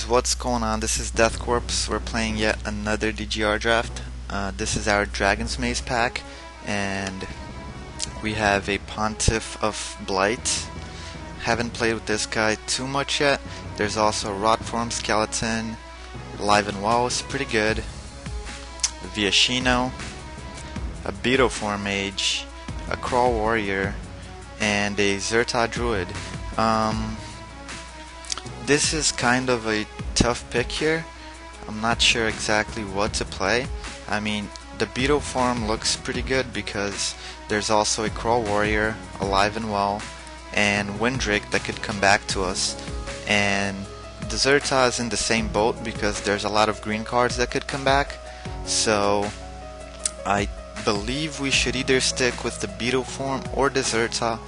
what's going on? This is DeathCorpS. We're playing yet another DGR draft. This is our Dragon's Maze pack, and we have a Pontiff of Blight. Haven't played with this guy too much yet. There's also a Rotform Skeleton, Live and Well is pretty good, a Viashino, a Beetleform Mage, a Crawl Warrior, and a Zhur-Ta Druid. This is kind of a tough pick here. I'm not sure exactly what to play. I mean, the Beetle form looks pretty good because there's also a Crawl Warrior, Alive and Well, and Windrake that could come back to us. And the Zhur-Ta is in the same boat because there's a lot of green cards that could come back. So I believe we should either stick with the Beetle form or the Zhur-Ta.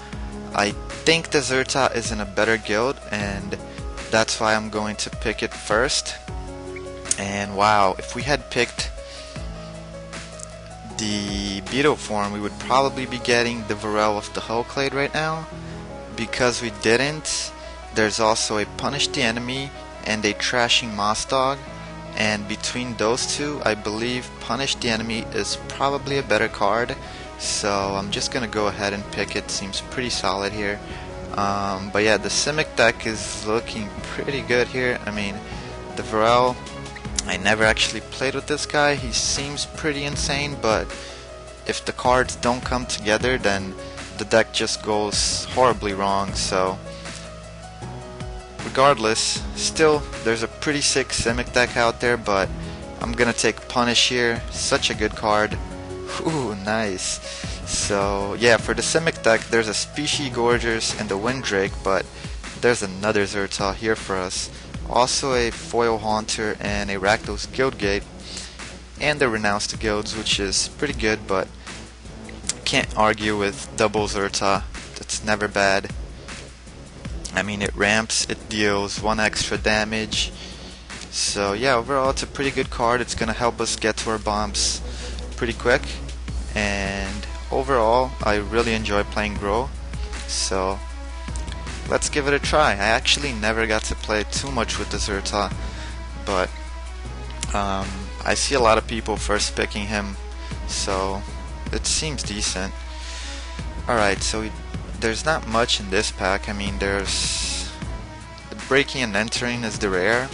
I think the Zhur-Ta is in a better guild, and that's why I'm going to pick it first. And wow, if we had picked the Beetle form, we would probably be getting the Varel of the Hullclade right now. Because we didn't, there's also a Punish the Enemy and a Trashing Moss Dog. And between those two, I believe Punish the Enemy is probably a better card. So I'm just gonna go ahead and pick it. Seems pretty solid here. But yeah, the Simic deck is looking pretty good here. I mean, the Varel, I never actually played with this guy. He seems pretty insane, but if the cards don't come together, then the deck just goes horribly wrong. So regardless, still there's a pretty sick Simic deck out there, but I'm gonna take Punish here. Such a good card. Ooh, nice. So yeah, for the Simic deck, there's a Species Gorgers and the Windrake, but there's another Zhur-Ta here for us. Also a Foil Haunter and a Rakdos Guildgate, and the Renounce the Guilds, which is pretty good, but can't argue with double Zhur-Ta. That's never bad. I mean, it ramps, it deals 1 extra damage. So yeah, overall it's a pretty good card. It's gonna help us get to our bombs pretty quick, and overall I really enjoy playing Gruul, so let's give it a try. I actually never got to play too much with the Zhur-Ta, but I see a lot of people first picking him, so it seems decent. Alright, so there's not much in this pack. I mean, there's the Breaking and Entering is the rare,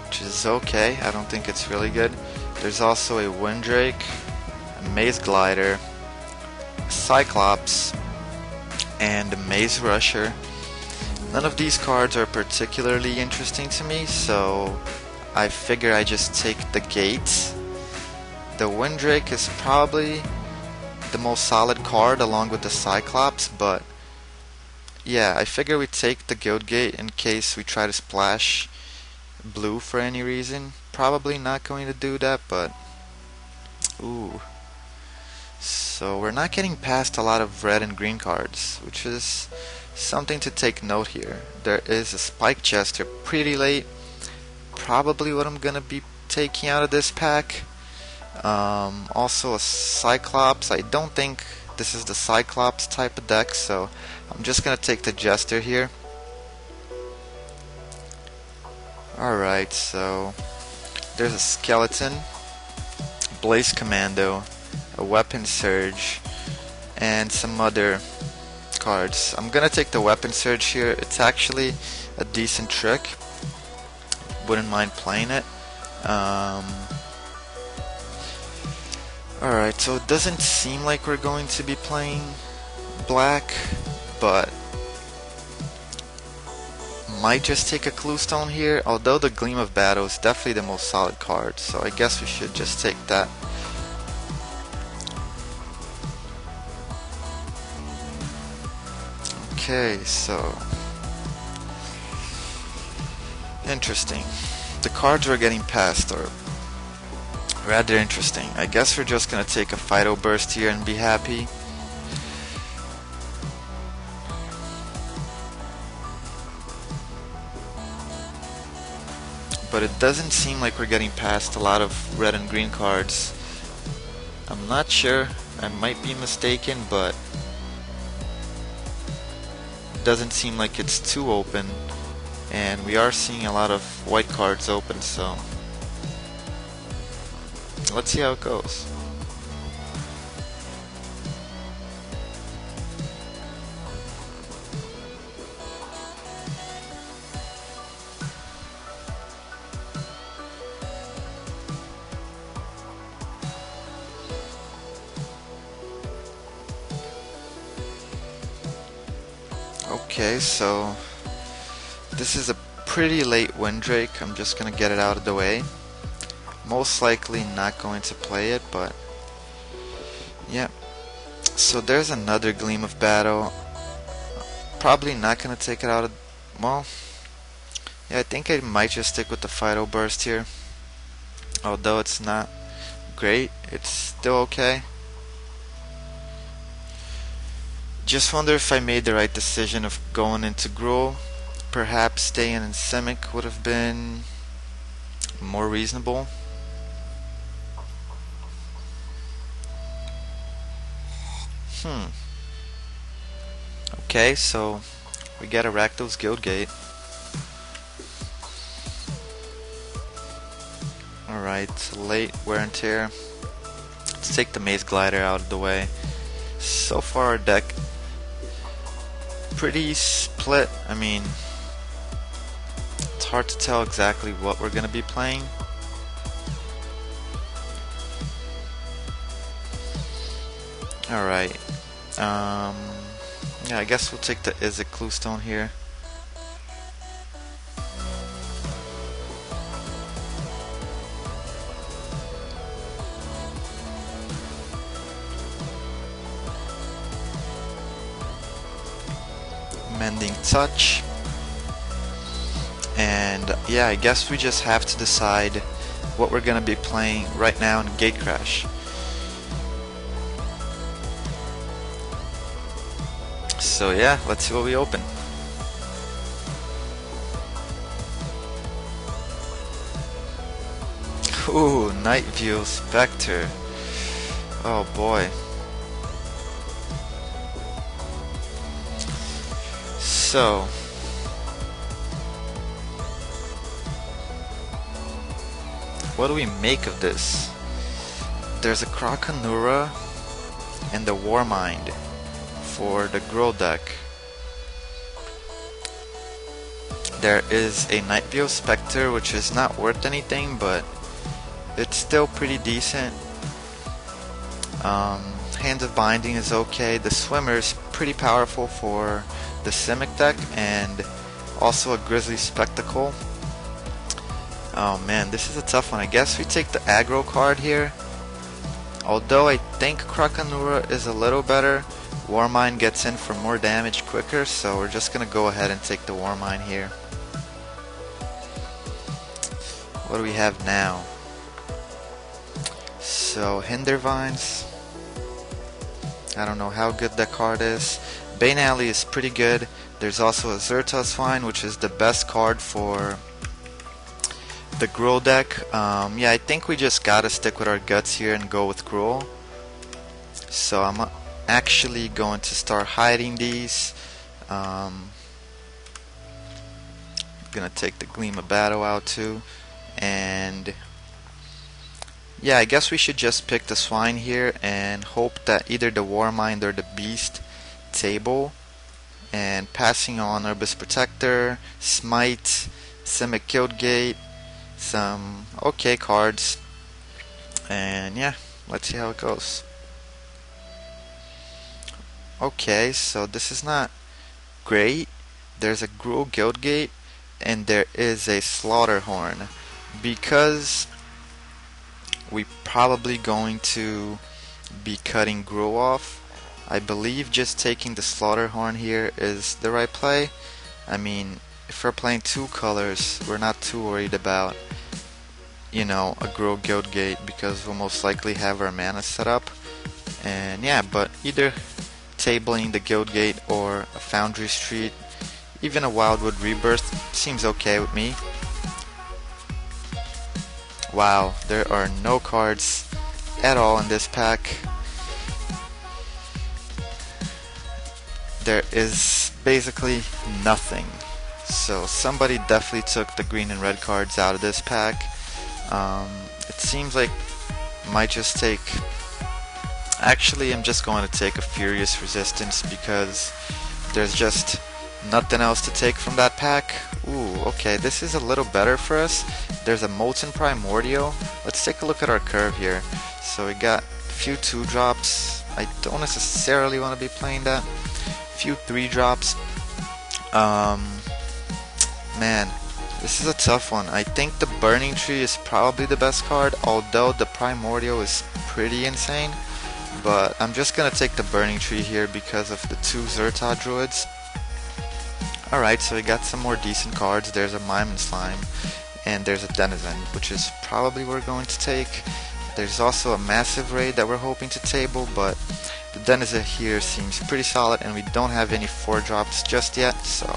which is okay. I don't think it's really good. There's also a Windrake, a Maze Glider, a Cyclops, and a Maze Rusher. None of these cards are particularly interesting to me, so I figure I just take the Gates. The Windrake is probably the most solid card along with the Cyclops, but yeah, I figure we take the Guildgate in case we try to splash blue for any reason. Probably not going to do that, but ooh. So we're not getting past a lot of red and green cards, which is something to take note here. There is a Spike Chester pretty late, probably what I'm gonna be taking out of this pack. Also a Cyclops. I don't think this is the Cyclops type of deck, so I'm just gonna take the Jester here. Alright, so there's a Skeleton, Blaze Commando, a Weapon Surge, and some other cards. I'm gonna take the Weapon Surge here. It's actually a decent trick. Wouldn't mind playing it. Alright, so it doesn't seem like we're going to be playing black, but might just take a Cluestone here, although the Gleam of Battle is definitely the most solid card, so I guess we should just take that. Okay, so interesting. The cards we're getting past are rather interesting. I guess we're just gonna take a Fido Burst here and be happy. But it doesn't seem like we're getting past a lot of red and green cards. I'm not sure, I might be mistaken, but it doesn't seem like it's too open. and we are seeing a lot of white cards open, so let's see how it goes. Okay, so this is a pretty late Windrake. I'm just gonna get it out of the way. Most likely not going to play it, but yeah. So there's another Gleam of Battle. Probably not gonna take it out of, well, yeah, I think I might just stick with the Fido Burst here. Although it's not great, it's still okay. Just wonder if I made the right decision of going into Gruul. Perhaps staying in Simic would have been more reasonable. Okay, so we got a Rakdos Guildgate. Alright, late wear and tear. Let's take the Maze Glider out of the way. So far our deck pretty split. I mean, it's hard to tell exactly what we're gonna be playing. Alright. Yeah, I guess we'll take the Izzet Cluestone here. Mending Touch. And yeah, I guess we just have to decide what we're gonna be playing right now in Gatecrash. So yeah, let's see what we open. Ooh, Night View Spectre. Oh boy. So what do we make of this? There's a Krakanura and the Warmind for the Gruul deck. There is a Night View Spectre, which is not worth anything, but it's still pretty decent. Hands of Binding is okay. The Swimmer is pretty powerful for the Simic deck, and also a Grizzly Spectacle. Oh man, this is a tough one. I guess we take the aggro card here. Although I think Krakanura is a little better, Warmind gets in for more damage quicker, so we're just gonna go ahead and take the Warmind here. What do we have now? So Hindervines. I don't know how good that card is. Bane Alley is pretty good. There's also a Zhur-Ta Swine, which is the best card for the Gruul deck. Yeah, I think we just gotta stick with our guts here and go with Gruul. So I'm actually going to start hiding these. Gonna take the Gleam of Battle out too. And yeah, I guess we should just pick the Swine here and hope that either the Warmind or the Beast table, and passing on Abyss Protector, Smite, Simic Guildgate, some okay cards, and yeah, let's see how it goes. Okay, so this is not great. There's a Gruul Guildgate and there is a Slaughterhorn. Because we probably going to be cutting Gruul off, I believe just taking the Slaughterhorn here is the right play. I mean, if we're playing two colors, we're not too worried about, you know, a Gruul Guildgate, because we'll most likely have our mana set up. And yeah, but either tabling the Guildgate or a Foundry Street, even a Wildwood Rebirth seems okay with me. Wow, there are no cards at all in this pack. There is basically nothing. So somebody definitely took the green and red cards out of this pack. It seems like might just take... Actually, I'm just going to take a Furious Resistance because there's just nothing else to take from that pack. Ooh, okay, this is a little better for us. There's a Molten Primordial. Let's take a look at our curve here. So we got a few 2-drops. I don't necessarily want to be playing that. A few 3-drops. Man, this is a tough one. I think the Burning Tree is probably the best card, although the Primordial is pretty insane. But I'm just gonna take the Burning Tree here because of the 2 Zhur-Ta Druids. Alright, so we got some more decent cards. There's a Mime and Slime, and there's a Denizen, which is probably what we're going to take. There's also a Massive Raid that we're hoping to table, but the Denizen here seems pretty solid, and we don't have any 4-drops just yet, so...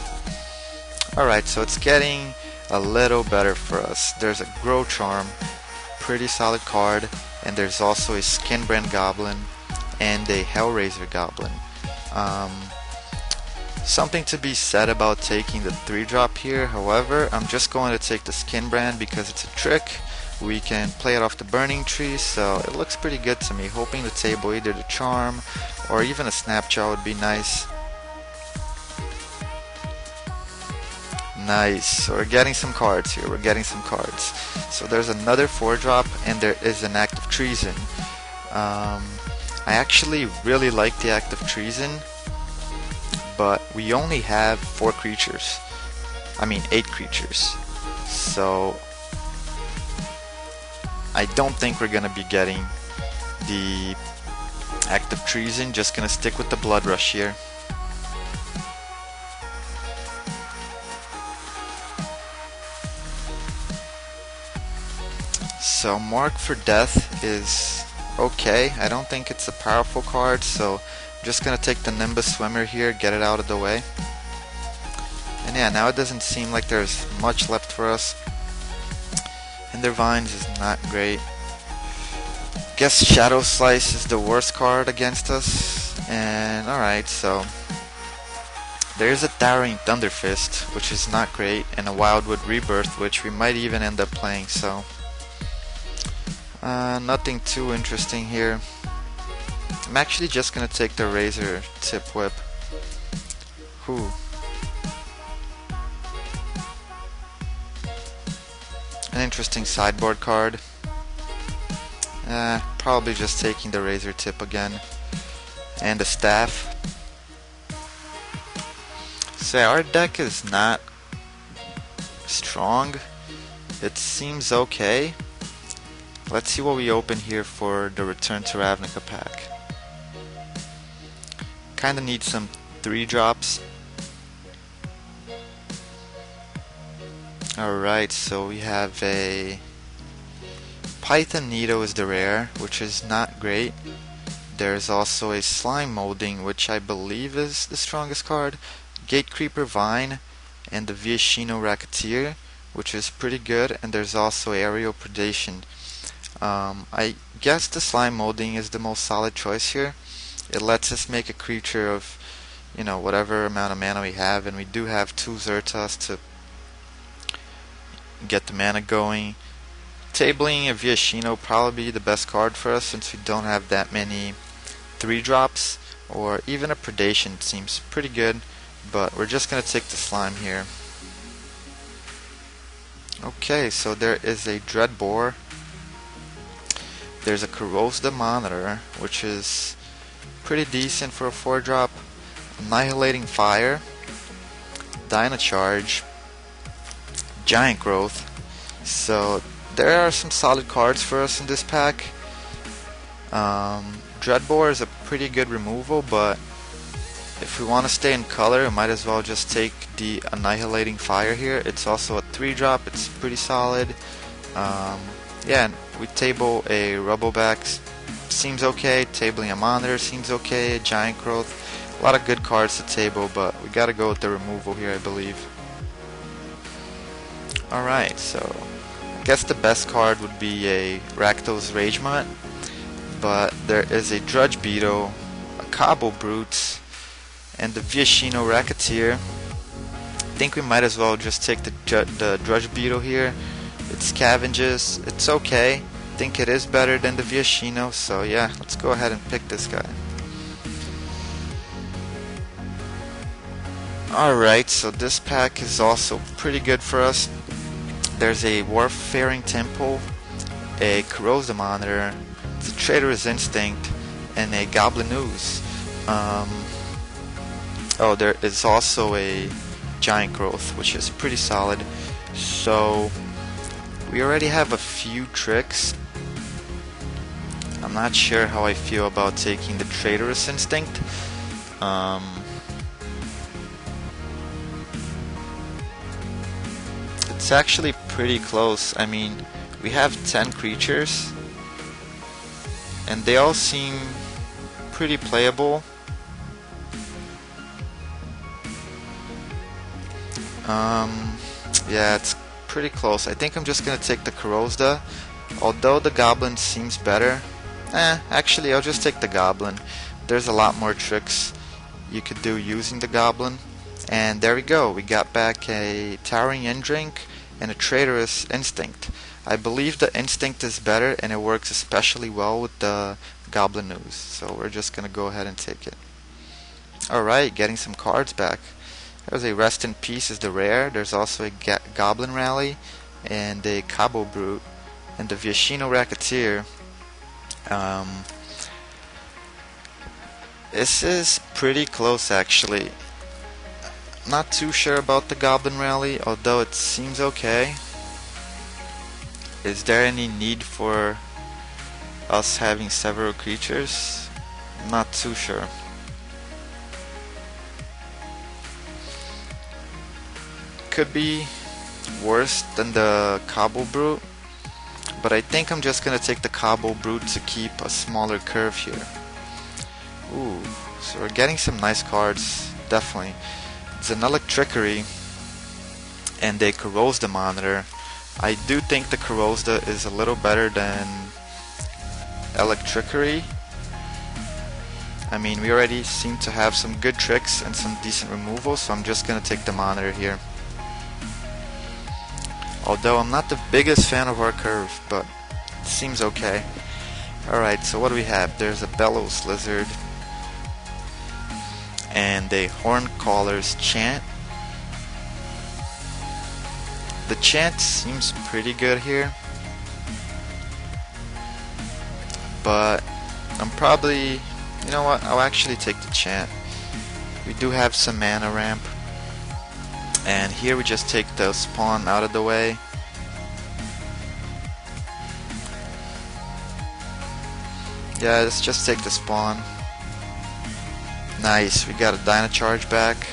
Alright, so it's getting a little better for us. There's a Grow Charm, pretty solid card, and there's also a Skinbrand Goblin and a Hellraiser Goblin. Something to be said about taking the 3-drop here, however, I'm just going to take the Skinbrand because it's a trick. We can play it off the Burning Tree, so it looks pretty good to me. Hoping to table either the Charm or even a Snapjaw would be nice. Nice, so we're getting some cards here, So there's another 4-drop and there is an Act of Treason. I actually really like the Act of Treason, but we only have 8 creatures. So I don't think we're gonna be getting the Act of Treason, just gonna stick with the Blood Rush here. So Mark for Death is okay. I don't think it's a powerful card, so I'm just gonna take the Nimbus Swimmer here, get it out of the way. And yeah, now it doesn't seem like there's much left for us. And their Vines is not great. Guess Shadow Slice is the worst card against us. And alright, so there's a Towering Thunderfist, which is not great, and a Wildwood Rebirth, which we might even end up playing, so nothing too interesting here. I'm actually just gonna take the Razor Tip Whip. Whew. An interesting sideboard card. Probably just taking the Razor Tip again. And the Staff. So our deck is not strong. It seems okay. Let's see what we open here for the Return to Ravnica pack. Kinda need some 3-drops. Alright, so we have a Python Nido is the rare, which is not great. There's also a Slime Molding, which I believe is the strongest card. Gatecreeper Vine and the Viashino Racketeer, which is pretty good, and there's also Aerial Predation. I guess the Slime Molding is the most solid choice here. It lets us make a creature of, whatever amount of mana we have, and we do have 2 Zhur-Tas to get the mana going. Tabling a Viashino probably the best card for us since we don't have that many 3-drops, or even a Predation seems pretty good, but we're just going to take the Slime here. Okay, so there is a Dreadbore. There's a Corrosive Monitor, which is pretty decent for a 4-drop. Annihilating Fire, Dynacharge, Giant Growth. So there are some solid cards for us in this pack. Dreadbore is a pretty good removal, but if we want to stay in color, we might as well just take the Annihilating Fire here. It's also a 3-drop, it's pretty solid. Yeah, we table a Rubbleback, seems okay. Tabling a Monitor seems okay. Giant Growth, a lot of good cards to table, but we gotta go with the removal here, I believe. Alright, so I guess the best card would be a Rakdos Ragemont, but there is a Drudge Beetle, a Cobble Brutes, and the Viashino Racketeer. think we might as well just take the Drudge Beetle here. It scavenges. It's okay. I think it is better than the Viashino, so yeah, let's go ahead and pick this guy. Alright, so this pack is also pretty good for us. There's a Warfaring Temple, a Corrosive Monitor, a Traitorous Instinct, and a Goblin Ooze. Oh, there is also a Giant Growth, which is pretty solid. So we already have a few tricks. I'm not sure how I feel about taking the Traitorous Instinct. It's actually pretty close. I mean, we have 10 creatures and they all seem pretty playable. Yeah, it's pretty close. I think I'm just gonna take the Corrosda, although the Goblin seems better. Actually I'll just take the Goblin. There's a lot more tricks you could do using the Goblin. And there we go, we got back a Towering Indrink and a Traitorous Instinct. I believe the Instinct is better and it works especially well with the Goblin Ooze, so we're just gonna go ahead and take it. Alright, getting some cards back. There's a Rest in Peace is the rare. There's also a Goblin Rally and a Cabo Brute and the Viashino Racketeer. This is pretty close actually. Not too sure about the Goblin Rally, although it seems okay. Is there any need for us having several creatures? Not too sure. Could be worse than the Cabo Brute, but I think I'm just gonna take the Cabo Brute to keep a smaller curve here. Ooh, so we're getting some nice cards, definitely. It's an Electrickery and a Corrosda Monitor. I do think the Corrosda is a little better than Electrickery. I mean, we already seem to have some good tricks and some decent removal, so I'm just gonna take the Monitor here. Although I'm not the biggest fan of our curve, but it seems okay. Alright, so what do we have? There's a Bellows Lizard and a Horncaller's Chant. The Chant seems pretty good here, but I'm probably, you know what, I'll actually take the Chant. We do have some mana ramp, and here we just take the spawn out of the way. Yeah, let's just take the spawn. Nice, we got a Dynacharge back.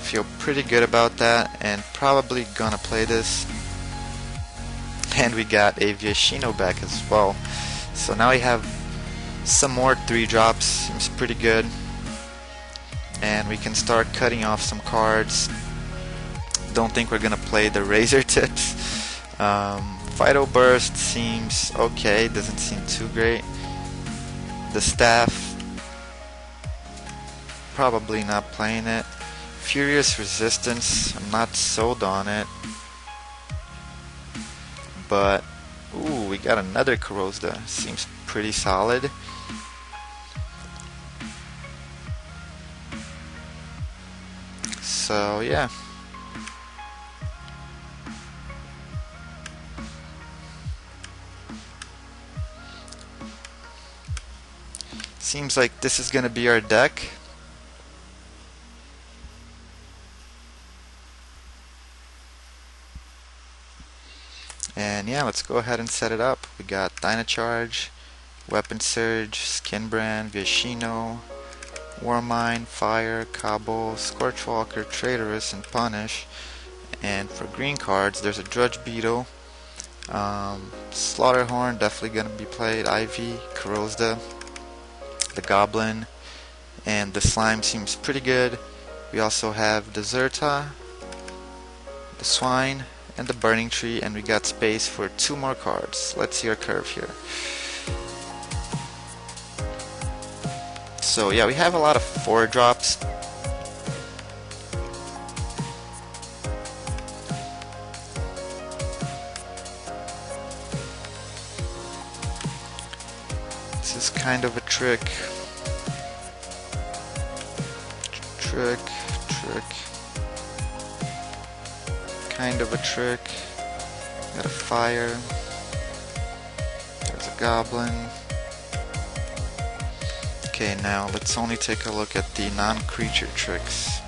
Feel pretty good about that, and probably gonna play this. And we got a Viashino back as well. So now we have some more 3-drops, seems pretty good. And we can start cutting off some cards. Don't think we're gonna play the Razor Tips. Vital Burst seems okay, doesn't seem too great. The Staff, probably not playing it. Furious Resistance, I'm not sold on it. But, ooh, we got another Corrosda, seems pretty solid. So, yeah. Seems like this is gonna be our deck. And yeah, let's go ahead and set it up. We got Dynacharge, Weapon Surge, Skinbrand, Viashino, Warmine, Fire, Cabo, Scorchwalker, Traitorous, and Punish. And for green cards, there's a Drudge Beetle, Slaughterhorn, definitely gonna be played, Ivy, Corrosda, the Goblin, and the Slime seems pretty good. We also have the Zhur-Ta, the Swine, and the Burning Tree, and we got space for 2 more cards. Let's see our curve here. So yeah, we have a lot of 4-drops. is kind of a trick. Trick. Kind of a trick. Got a fire. There's a goblin. Okay, now let's only take a look at the non-creature tricks.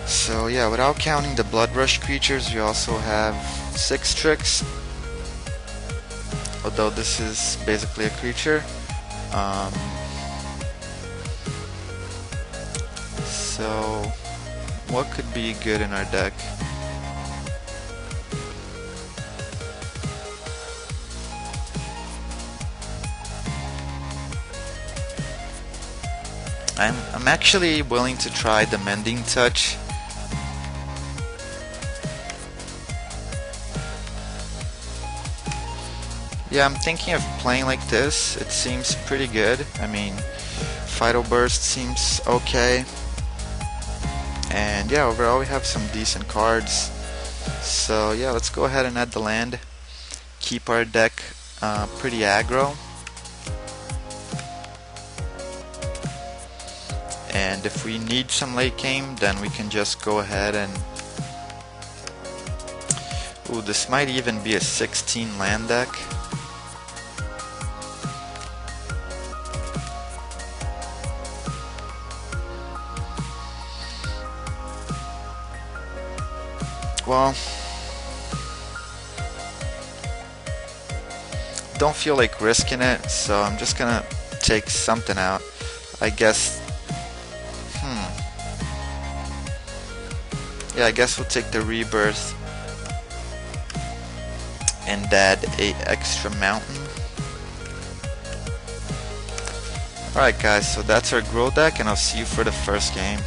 So yeah, without counting the Blood Rush creatures, we also have 6 tricks. Although this is basically a creature. So what could be good in our deck? I'm actually willing to try the Mending Touch. Yeah, I'm thinking of playing like this. It seems pretty good. I mean, Phyto Burst seems okay. And yeah, overall we have some decent cards. So yeah, let's go ahead and add the land. Keep our deck pretty aggro. And if we need some late game, then we can just go ahead and... Ooh, this might even be a 16 land deck. Well, don't feel like risking it, so I'm just gonna take something out. I guess... Yeah, I guess we'll take the Rebirth and add a extra mountain. Alright guys, so that's our Gruul deck, and I'll see you for the first game.